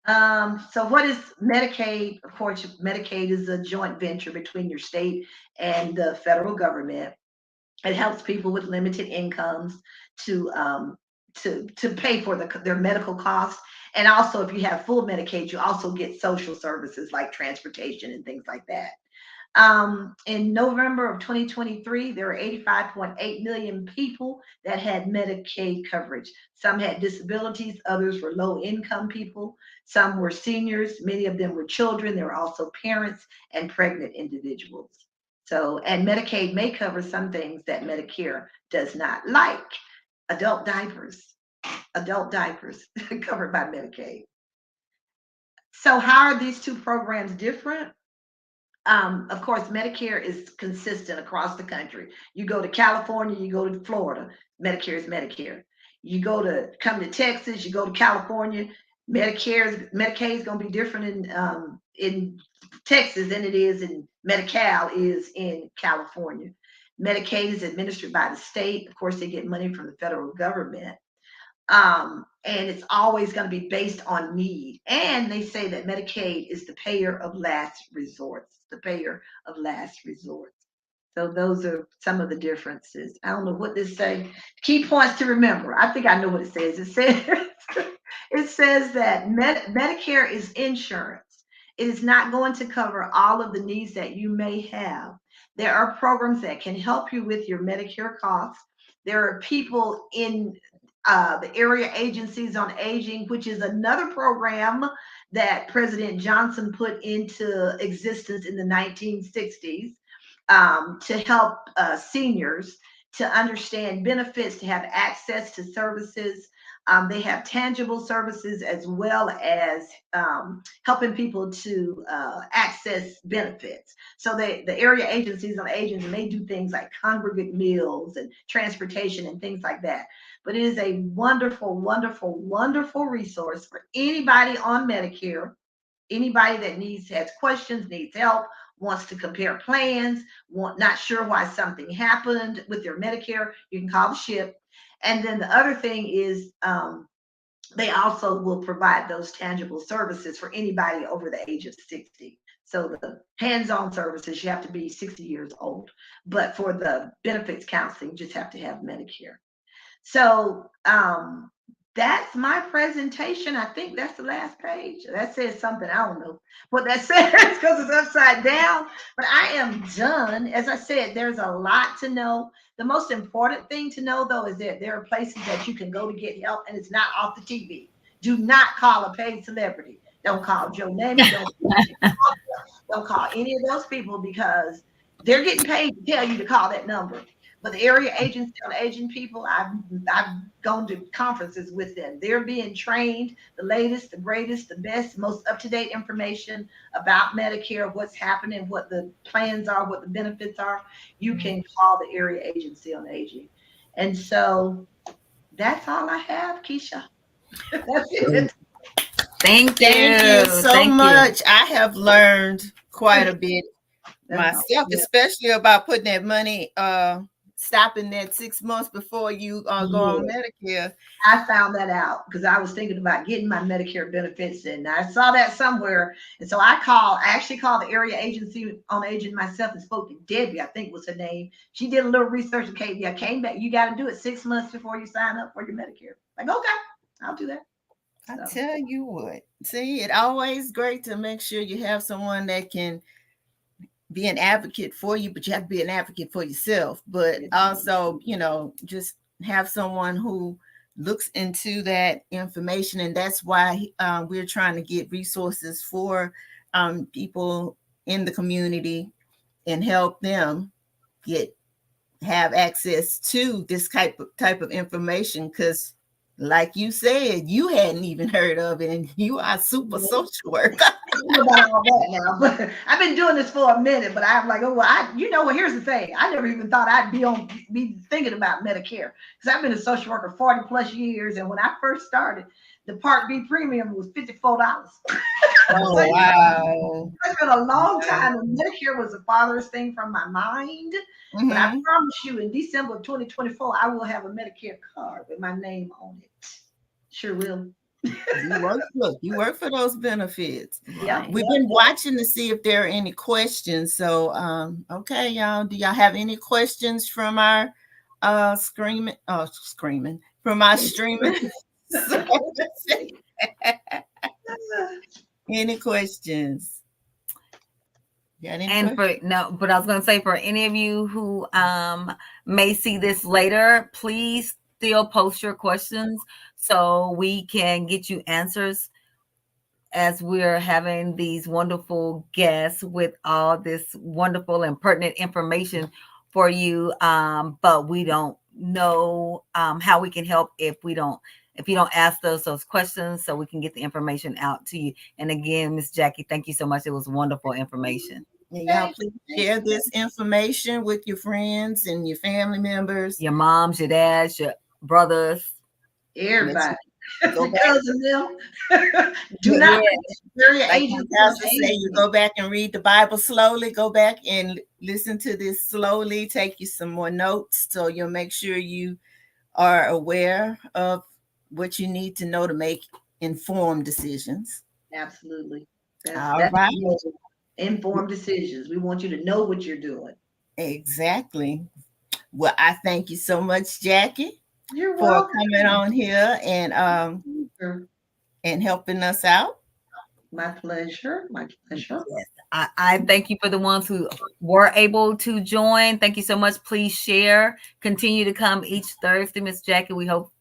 So what is Medicaid? Of course, Medicaid is a joint venture between your state and the federal government. It helps people with limited incomes to pay for their medical costs. And also, if you have full Medicaid, you also get social services like transportation and things like that. In November of 2023, there were 85.8 million people that had Medicaid coverage. Some had disabilities, others were low income people, some were seniors, many of them were children. There were also parents and pregnant individuals. So, and Medicaid may cover some things that Medicare does not, like adult diapers, covered by Medicaid. So, how are these two programs different? Of course, Medicare is consistent across the country. You go to California, you go to Florida, Medicare is Medicare. You come to Texas, you go to California, Medicaid is going to be different in Texas than it is in Medi-Cal is in California. Medicaid is administered by the state. Of course, they get money from the federal government. And it's always going to be based on need. And they say that Medicaid is the payer of last resort, So those are some of the differences. I don't know what this say. Key points to remember. I think I know what it says. It says that Medicare is insurance. It is not going to cover all of the needs that you may have. There are programs that can help you with your Medicare costs. There are people in the area agencies on aging, which is another program that President Johnson put into existence in the 1960s to help seniors to understand benefits, to have access to services. They have tangible services as well as helping people to access benefits. So the area agencies on aging may do things like congregate meals and transportation and things like that. But it is a wonderful, wonderful, wonderful resource for anybody on Medicare, anybody that has questions, needs help, wants to compare plans, not sure why something happened with their Medicare, you can call the SHIP. And then the other thing is they also will provide those tangible services for anybody over the age of 60. So the hands-on services, you have to be 60 years old. But for the benefits counseling, you just have to have Medicare. So that's my presentation. I think that's the last page. That says something. I don't know what that says because it's upside down. But I am done. As I said, there's a lot to know. The most important thing to know, though, is that there are places that you can go to get help, and it's not off the TV. Do not call a paid celebrity. Don't call Joe Namath. Don't call any of those people because they're getting paid to tell you to call that number. But the area agency on aging people, I've gone to conferences with them. They're being trained, the latest, the greatest, the best, most up-to-date information about Medicare, what's happening, what the plans are, what the benefits are. You can call the area agency on aging. And so that's all I have, Keisha. That's it. Thank you so much. I have learned quite a bit myself, especially about putting that money stopping that 6 months before you go on Medicare. I found that out because I was thinking about getting my Medicare benefits, and I saw that somewhere. And so I actually called the area agency on aging myself and spoke to Debbie, I think was her name. She did a little research and came back. You got to do it 6 months before you sign up for your Medicare. Like, okay, I'll do that. I tell you what, see, it's always great to make sure you have someone that can be an advocate for you, but you have to be an advocate for yourself. But also, just have someone who looks into that information. And that's why we're trying to get resources for people in the community and help them have access to this type of information. Because like you said, you hadn't even heard of it, and you are a super social worker. About all that now, but I've been doing this for a minute. But I'm like, here's the thing. I never even thought I'd be thinking about Medicare because I've been a social worker 40 plus years, and when I first started, the Part B premium was $54. Oh wow! It's been a long time, and Medicare was the farthest thing from my mind. Mm-hmm. But I promise you, in December of 2024, I will have a Medicare card with my name on it. Sure will. You work for those benefits. Yeah, we've been watching to see if there are any questions. So, okay, y'all. Do y'all have any questions from our streaming? Any questions? And for no, but I was going to say, for any of you who may see this later, please still post your questions so we can get you answers as we're having these wonderful guests with all this wonderful and pertinent information for you. But we don't know how we can help if you don't ask us those questions, so we can get the information out to you. And again, Miss Jackie, thank you so much. It was wonderful information. Yeah, y'all please share this information with your friends and your family members, your moms, your dads, your brothers, everybody. Go because of them. Do not like Pastor say, you go back and read the Bible slowly. Go back and listen to this slowly. Take you some more notes so you'll make sure you are aware of what you need to know to make informed decisions. Absolutely. All right. Informed decisions. We want you to know what you're doing. Exactly. Well, I thank you so much, Jackie. You're for welcome. coming on here and helping us out. My pleasure. My pleasure. Yes. I thank you for the ones who were able to join. Thank you so much. Please share. Continue to come each Thursday, Miss Jackie. We hope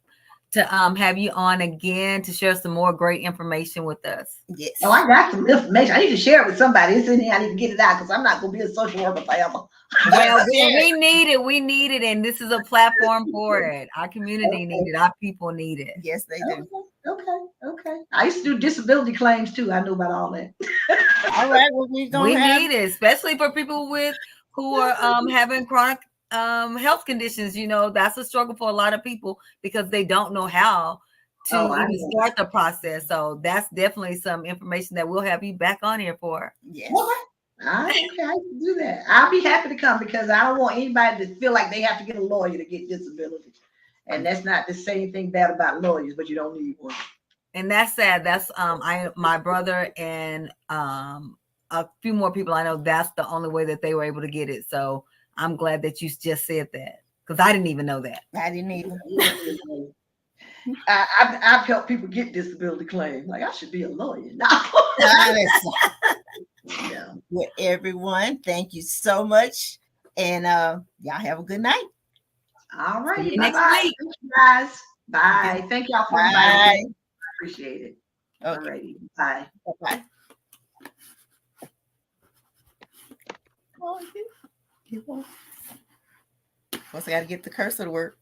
to have you on again to share some more great information with us. Yes. Oh, I got some information. I need to share it with somebody. It's in here. I need to get it out because I'm not going to be a social worker forever. Well, we need it. We need it. And this is a platform for it. Our community need it. Our people need it. Yes, they do. Okay. I used to do disability claims too. I know about all that. All right. Well, we need it, especially for people who are having chronic health conditions. You know, that's a struggle for a lot of people because they don't know how to even start the process. So that's definitely some information that we'll have you back on here for. Yes. Okay, I can do that. I'll be happy to come because I don't want anybody to feel like they have to get a lawyer to get disability. And that's not the same thing bad about lawyers, but you don't need one. And that's sad. That's my brother and a few more people I know. That's the only way that they were able to get it. So I'm glad that you just said that because I didn't even know that. I didn't either. I've helped people get disability claims. Like I should be a lawyer now. Yeah. Well, everyone, thank you so much, and y'all have a good night. All right. Bye-bye. Thank you guys. Bye. Okay. Thank y'all for inviting me. I appreciate it. Okay. All righty. Bye. Bye. Once I got to get the cursor to work.